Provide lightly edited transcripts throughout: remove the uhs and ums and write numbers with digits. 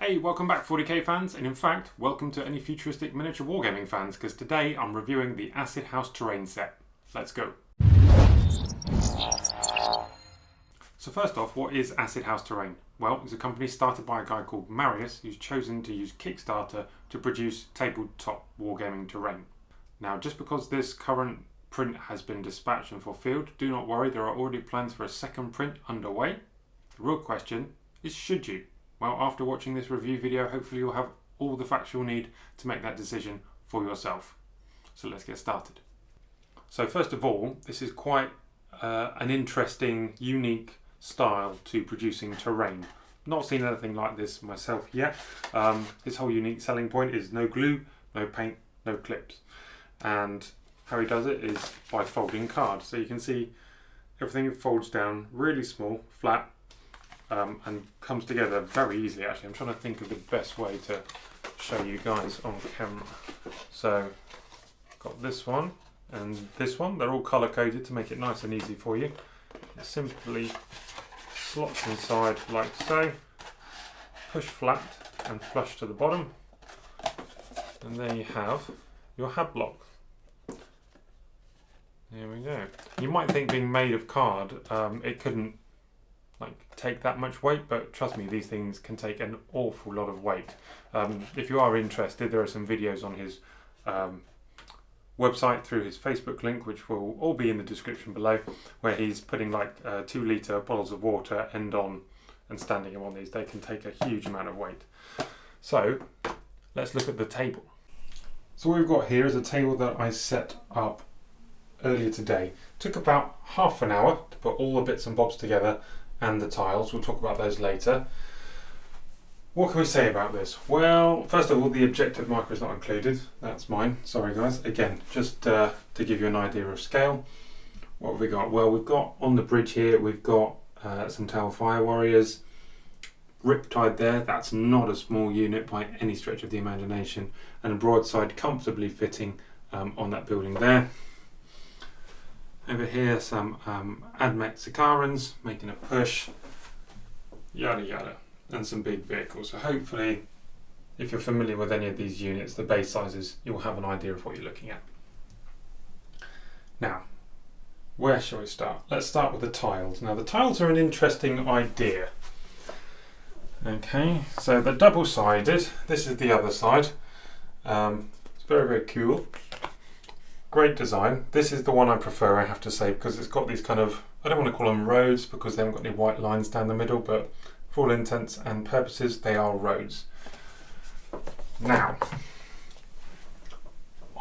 Hey, welcome back 40k fans, and in fact, welcome to any futuristic miniature wargaming fans, because today I'm reviewing the Acid House terrain set. Let's go. So first off, what is Acid House Terrain? Well, it's a company started by a guy called Marius, who's chosen to use Kickstarter to produce tabletop wargaming terrain. Now, just because this current print has been dispatched and fulfilled, do not worry, there are already plans for a second print underway. The real question is, should you? Well, after watching this review video, hopefully you'll have all the facts you'll need to make that decision for yourself. So let's get started. So first of all, this is quite an interesting, unique style to producing terrain. Not seen anything like this myself yet. His whole unique selling point is no glue, no paint, no clips. And how he does it is by folding cards. So you can see everything folds down really small, flat, and comes together very easily. Actually, I'm trying to think of the best way to show you guys on camera. So got this one and this one, they're all color coded to make it nice and easy for you. It simply slots inside like so, push flat and flush to the bottom, and there you have your hab block. There we go. You might think being made of card, it couldn't take that much weight, but trust me, these things can take an awful lot of weight. If you are interested, there are some videos on his website through his Facebook link, which will all be in the description below, where he's putting like 2 litre bottles of water end on and standing them on these. They can take a huge amount of weight. So let's look at the table. So what we've got here is a table that I set up earlier today. Took about half an hour to put all the bits and bobs together and the tiles. We'll talk about those later. What can we say about this? Well, first of all, the objective marker is not included. That's mine. Sorry guys. Again, just to give you an idea of scale. What have we got? Well, we've got on the bridge here, we've got some Tau Fire Warriors. Riptide there, that's not a small unit by any stretch of the imagination. And a broadside comfortably fitting on that building there. Over here, some Admech Sicarans making a push, yada yada, and some big vehicles. So hopefully, if you're familiar with any of these units, the base sizes, you'll have an idea of what you're looking at. Now, where shall we start? Let's start with the tiles. Now, the tiles are an interesting idea. Okay, so they're double-sided. This is the other side. It's very, very cool. Great design. This is the one I prefer, I have to say, because it's got these kind of, I don't want to call them roads because they haven't got any white lines down the middle, but for all intents and purposes, they are roads. Now,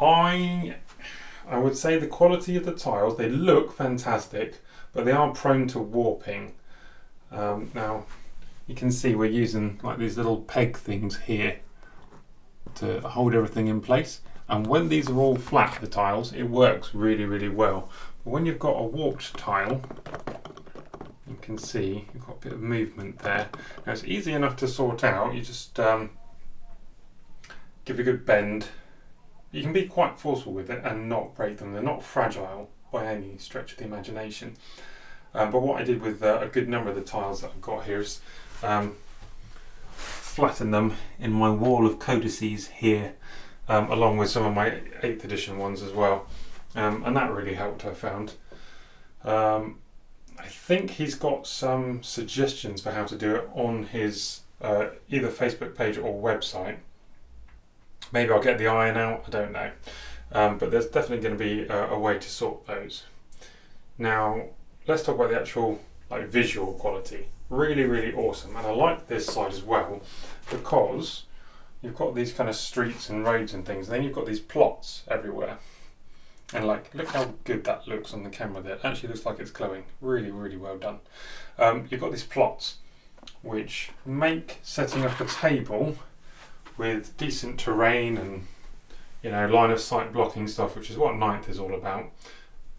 I would say the quality of the tiles, they look fantastic, but they are prone to warping. Now, you can see we're using like these little peg things here to hold everything in place. And when these are all flat, the tiles, it works really, really well. But when you've got a warped tile, you can see you've got a bit of movement there. Now it's easy enough to sort out. You just give a good bend. You can be quite forceful with it and not break them. They're not fragile by any stretch of the imagination. But what I did with a good number of the tiles that I've got here is flatten them in my wall of codices here. Along with some of my 8th edition ones as well, and that really helped, I found. I think he's got some suggestions for how to do it on his either Facebook page or website. Maybe I'll get the iron out, I don't know, but there's definitely going to be a way to sort those. Now let's talk about the actual visual quality. Really, really awesome, and I like this side as well because you've got these kind of streets and roads and things, and then you've got these plots everywhere. And look how good that looks on the camera there. It actually looks like it's glowing. Really, really well done. You've got these plots, which make setting up a table with decent terrain and line of sight blocking stuff, which is what 9th is all about.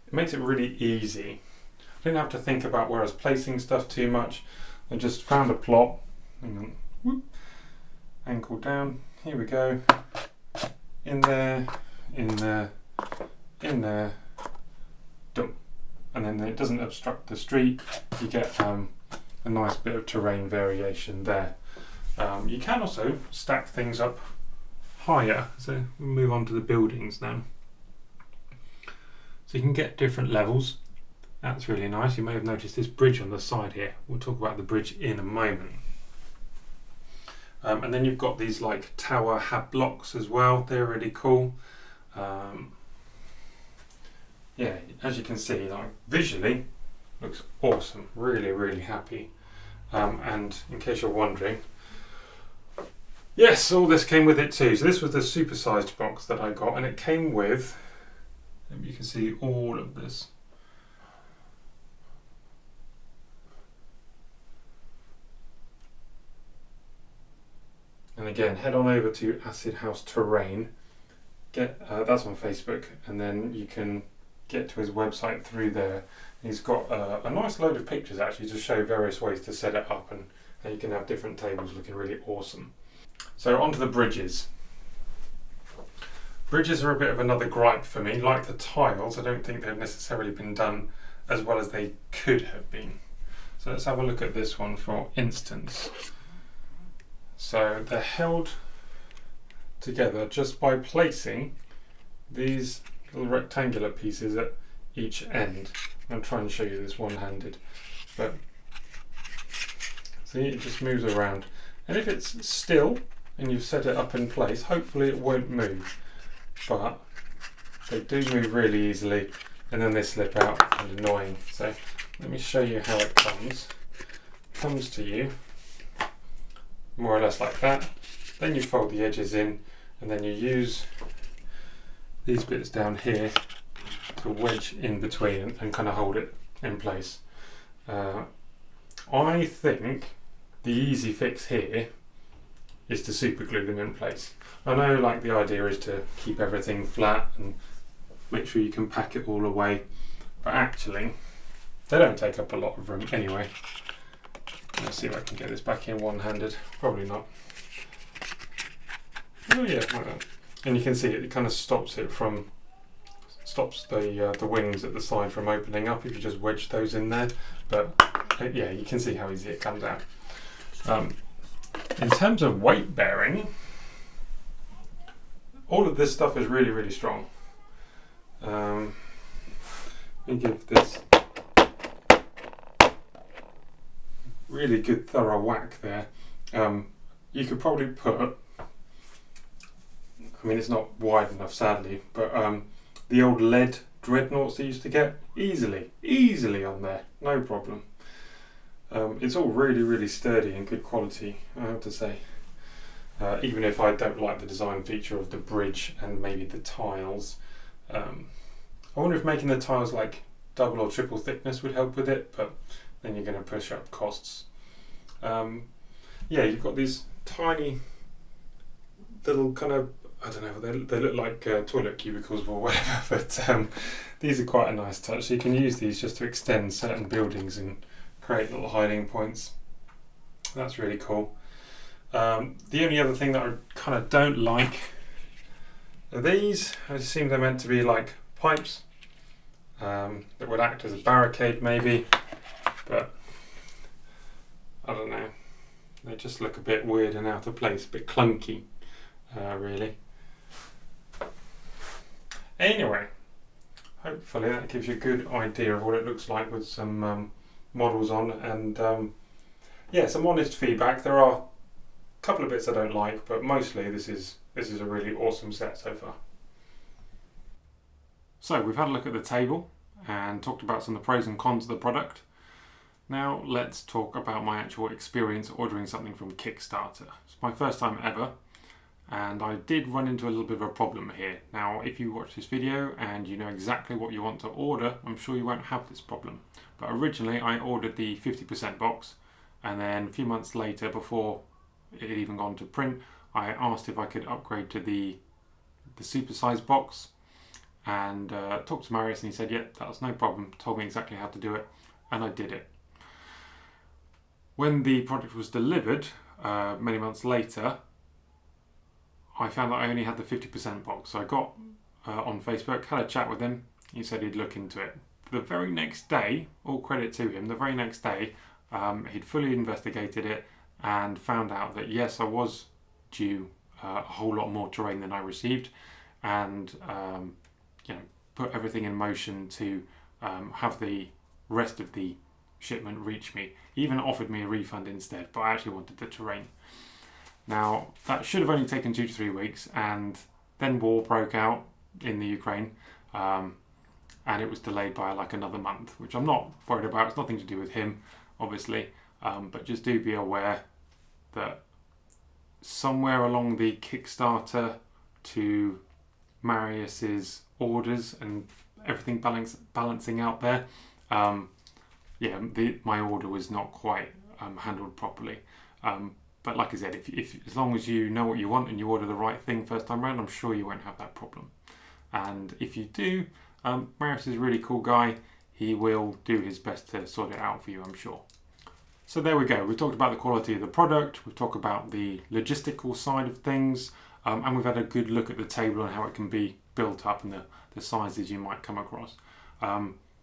It makes it really easy. I didn't have to think about where I was placing stuff too much. I just found a plot. Hang on. Whoop. Ankle down, here we go, in there, in there, in there, done. And then it doesn't obstruct the street, you get a nice bit of terrain variation there. You can also stack things up higher, so we'll move on to the buildings now. So you can get different levels. That's really nice. You may have noticed this bridge on the side here. We'll talk about the bridge in a moment. And then you've got these like tower hab blocks as well. They're really cool. Yeah, as you can see, like visually, looks awesome. Really, really happy. And in case you're wondering, yes, all this came with it too. So this was the supersized box that I got, and it came with, you can see all of this. And again, head on over to Acid House Terrain. That's on Facebook, and then you can get to his website through there. He's got a nice load of pictures actually to show various ways to set it up, and how you can have different tables looking really awesome. So onto the bridges. Bridges are a bit of another gripe for me. Like the tiles, I don't think they've necessarily been done as well as they could have been. So let's have a look at this one for instance. So they're held together just by placing these little rectangular pieces at each end. I'll try and show you this one-handed, but see, it just moves around. And if it's still and you've set it up in place, hopefully it won't move, but they do move really easily, and then they slip out and annoying. So let me show you how it comes. It comes to you more or less like that. Then you fold the edges in, and then you use these bits down here to wedge in between and kind of hold it in place. I think the easy fix here is to super glue them in place. I know like the idea is to keep everything flat and make sure you can pack it all away, but actually they don't take up a lot of room anyway. Let's see if I can get this back in one-handed. Probably not. Oh yeah, like that. And you can see it kind of stops the wings at the side from opening up if you just wedge those in there. But yeah, you can see how easy it comes out. In terms of weight bearing, all of this stuff is really, really strong. Let me give this really good thorough whack there. You could probably put, I mean it's not wide enough sadly, but the old lead dreadnoughts they used to get, easily on there, no problem. It's all really, really sturdy and good quality, I have to say. Even if I don't like the design feature of the bridge and maybe the tiles. I wonder if making the tiles like double or triple thickness would help with it, but then you're going to push up costs. Yeah, you've got these tiny little kind of, I don't know, they look like toilet cubicles or whatever, but these are quite a nice touch. So you can use these just to extend certain buildings and create little hiding points. That's really cool. The only other thing that I kind of don't like are these. I assume they're meant to be like pipes that would act as a barricade maybe, but I don't know. They just look a bit weird and out of place, a bit clunky, really. Anyway, hopefully that gives you a good idea of what it looks like with some models on, and yeah, some honest feedback. There are a couple of bits I don't like, but mostly this is a really awesome set so far. So we've had a look at the table and talked about some of the pros and cons of the product. Now let's talk about my actual experience ordering something from Kickstarter. It's my first time ever, and I did run into a little bit of a problem here. Now if you watch this video and you know exactly what you want to order, I'm sure you won't have this problem. But originally I ordered the 50% box, and then a few months later, before it had even gone to print, I asked if I could upgrade to the supersized box, and talked to Marius, and he said, yep, that was no problem, told me exactly how to do it, and I did it. When the product was delivered many months later, I found that I only had the 50% box. So I got on Facebook, had a chat with him, he said he'd look into it. The very next day, all credit to him, the very next day, he'd fully investigated it, and found out that yes, I was due a whole lot more terrain than I received, and put everything in motion to have the rest of the shipment reach me. He even offered me a refund instead, but I actually wanted the terrain. Now, that should have only taken 2 to 3 weeks, and then war broke out in the Ukraine, and it was delayed by like another month, which I'm not worried about. It's nothing to do with him, obviously, but just do be aware that somewhere along the Kickstarter to Marius's orders and everything balancing out there, my order was not quite handled properly. But like I said, if as long as you know what you want and you order the right thing first time around, I'm sure you won't have that problem. And if you do, Marius is a really cool guy. He will do his best to sort it out for you, I'm sure. So there we go. We've talked about the quality of the product. We've talked about the logistical side of things. And we've had a good look at the table and how it can be built up and the sizes you might come across.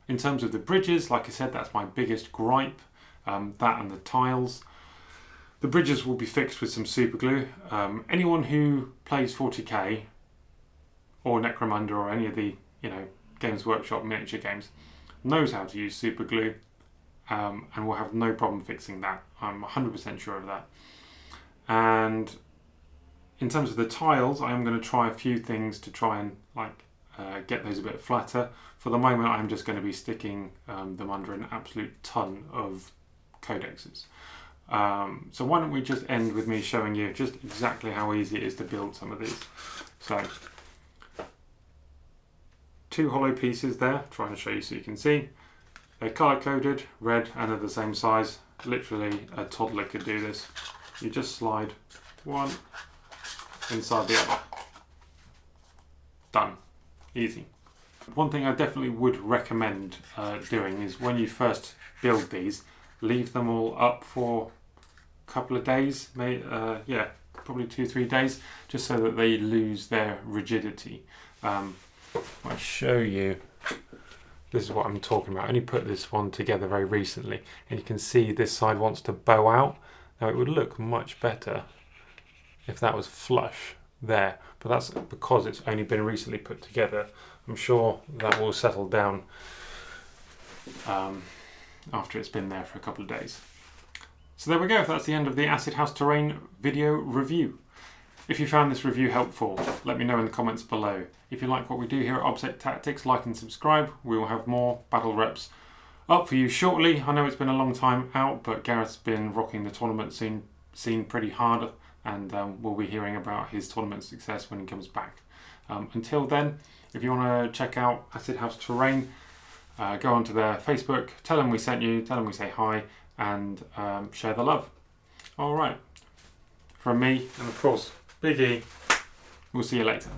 In terms of the bridges, like I said, that's my biggest gripe, that and the tiles. The bridges will be fixed with some super glue. Anyone who plays 40k or Necromunda or any of the Games Workshop miniature games knows how to use super glue, and will have no problem fixing that. I'm 100% sure of that. And in terms of the tiles, I am going to try a few things to try and get those a bit flatter. For the moment, I'm just going to be sticking them under an absolute ton of codexes. So why don't we just end with me showing you just exactly how easy it is to build some of these. So 2 hollow pieces there, trying to show you so you can see. They're color coded, red, and are the same size. Literally a toddler could do this. You just slide one inside the other. Done. Easy. One thing I definitely would recommend doing is when you first build these, leave them all up for a couple of days, probably 2-3 days, just so that they lose their rigidity. I'll show you. This is what I'm talking about. I only put this one together very recently, and you can see this side wants to bow out. Now it would look much better if that was flush there, but that's because it's only been recently put together. I'm sure that will settle down after it's been there for a couple of days. So there we go. That's the end of the Acid House Terrain video review. If you found this review helpful, let me know in the comments below. If you like what we do here at ObsecTactics, like and subscribe. We will have more battle reps up for you shortly. I know it's been a long time out, but Gareth's been rocking the tournament scene pretty hard, and we'll be hearing about his tournament success when he comes back. Until then, if you want to check out Acid House Terrain, go onto their Facebook, tell them we sent you, tell them we say hi, and share the love. All right. From me, and of course, Big E, we'll see you later.